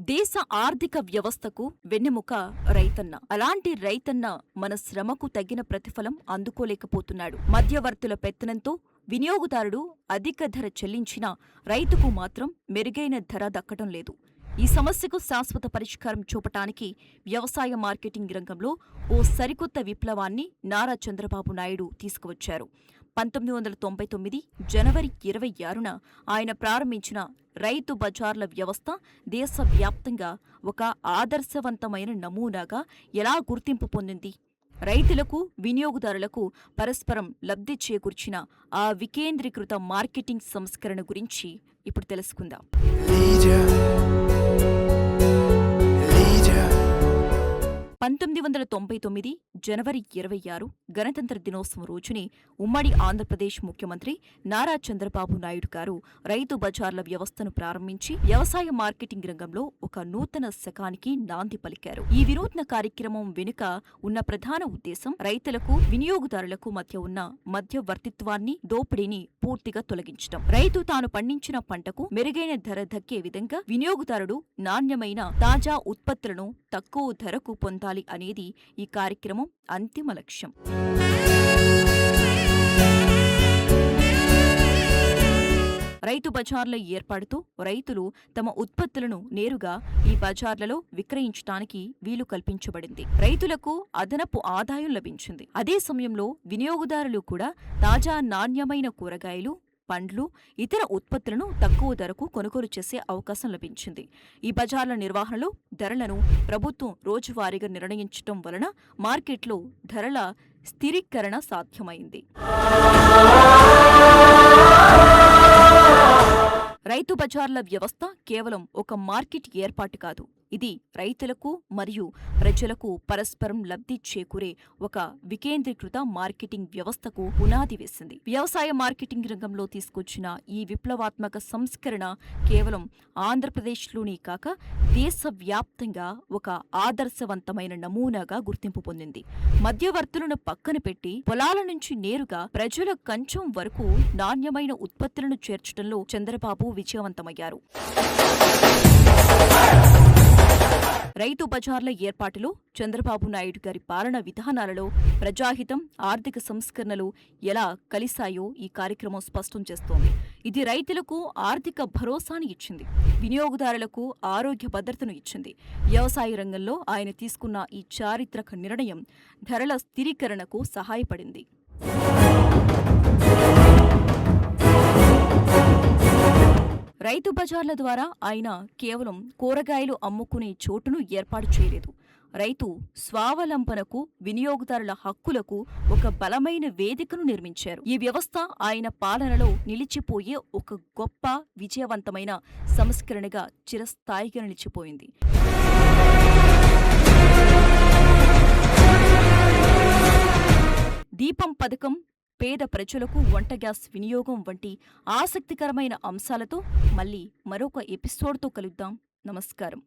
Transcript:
దేశ ఆర్థిక వ్యవస్థకు వెన్నెముక రైతన్న. అలాంటి రైతన్న మన శ్రమకు తగిన ప్రతిఫలం అందుకోలేకపోతున్నాడు. మధ్యవర్తుల పెత్తనంతో వినియోగదారుడు అధిక ధర చెల్లించినా రైతుకు మాత్రం మెరుగైన ధర దక్కడం లేదు. ఈ సమస్యకు శాశ్వత పరిష్కారం చూపటానికి వ్యవసాయ మార్కెటింగ్ రంగంలో ఓ సరికొత్త విప్లవాన్ని నారా చంద్రబాబు నాయుడు తీసుకువచ్చారు. 1999 జనవరి 26న ఆయన ప్రారంభించిన రైతు బజార్ల వ్యవస్థ దేశవ్యాప్తంగా ఒక ఆదర్శవంతమైన నమూనాగా ఎలా గుర్తింపు పొందింది? రైతులకు, వినియోగదారులకు పరస్పరం లబ్ధి చేకూర్చిన ఆ వికేంద్రీకృత మార్కెటింగ్ సంస్కరణ గురించి ఇప్పుడు తెలుసుకుందాం. 1999 జనవరి 26 గణతంత్ర దినోత్సవం రోజునే ఉమ్మడి ఆంధ్రప్రదేశ్ ముఖ్యమంత్రి నారా చంద్రబాబు నాయుడు గారు రైతు బజార్ల వ్యవస్థను ప్రారంభించి వ్యవసాయ మార్కెటింగ్ రంగంలో ఒక నూతన శకానికి నాంది పలికారు. ఈ వినూత్న కార్యక్రమం వెనుక ఉన్న ప్రధాన ఉద్దేశం రైతులకు, వినియోగదారులకు మధ్య ఉన్న మధ్యవర్తిత్వాన్ని, దోపిడీని పూర్తిగా తొలగించడం. రైతు తాను పండించిన పంటకు మెరుగైన ధర దక్కే విధంగా వినియోగదారుడు నాణ్యమైన తాజా ఉత్పత్తులను తక్కువ ధరకు పొందాలి అనేది ఈ కార్యక్రమం అంతిమ లక్ష్యం. రైతు బజార్ల ఏర్పాటుతో రైతులు తమ ఉత్పత్తులను నేరుగా ఈ బజార్లలో విక్రయించడానికి వీలు కల్పించబడింది. రైతులకు అదనపు ఆదాయం లభించింది. అదే సమయంలో వినియోగదారులు కూడా తాజా నాణ్యమైన కూరగాయలు, పండ్లు, ఇతర ఉత్పత్తులను తక్కువ ధరకు కొనుగోలు చేసే అవకాశం లభించింది. ఈ బజార్ల నిర్వహణలో ధరలను ప్రభుత్వం రోజువారీగా నిర్ణయించటం వలన మార్కెట్లో ధరల స్థిరీకరణ సాధ్యమైంది. రైతు బజార్ల వ్యవస్థ కేవలం ఒక మార్కెట్ ఏర్పాటు కాదు. ఇది రైతులకు మరియు ప్రజలకు పరస్పరం లబ్ధి చేకూరే ఒక వికేంద్రీకృత మార్కెటింగ్ వ్యవస్థకు పునాది వేసింది. వ్యవసాయ మార్కెటింగ్ రంగంలో తీసుకొచ్చిన ఈ విప్లవాత్మక సంస్కరణ కేవలం ఆంధ్రప్రదేశ్లోనే కాక దేశవ్యాప్తంగా ఒక ఆదర్శవంతమైన నమూనాగా గుర్తింపు పొందింది. మధ్యవర్తులను పక్కన పెట్టి పొలాల నుంచి నేరుగా ప్రజల కంచం వరకు నాణ్యమైన ఉత్పత్తులను చేర్చడంలో చంద్రబాబు విజయవంతమయ్యారు. రైతు బజార్ల ఏర్పాటులో చంద్రబాబు నాయుడు గారి పాలన విధానాలలో ప్రజాహితం, ఆర్థిక సంస్కరణలు ఎలా కలిశాయో ఈ కార్యక్రమం స్పష్టం చేస్తోంది. ఇది రైతులకు ఆర్థిక భరోసాని ఇచ్చింది, వినియోగదారులకు ఆరోగ్య భద్రతను ఇచ్చింది. వ్యవసాయ రంగంలో ఆయన తీసుకున్న ఈ చారిత్రక నిర్ణయం ధరల స్థిరీకరణకు సహాయపడింది. రైతు బజార్ల ద్వారా ఆయన కేవలం కూరగాయలు అమ్ముకునే చోటును ఏర్పాటు చేయలేదు. రైతు స్వావలంబనకు, వినియోగదారుల హక్కులకు ఒక బలమైన వేదికను నిర్మించారు. ఈ వ్యవస్థ ఆయన పాలనలో నిలిచిపోయే ఒక గొప్ప, విజయవంతమైన సంస్కరణగా చిరస్థాయిగా నిలిచిపోయింది. దీపం పథకం, పేద ప్రజలకు వంట గ్యాస్ వినియోగం వంటి ఆసక్తికరమైన అంశాలతో మళ్ళీ మరొక ఎపిసోడ్తో కలుద్దాం. నమస్కారం.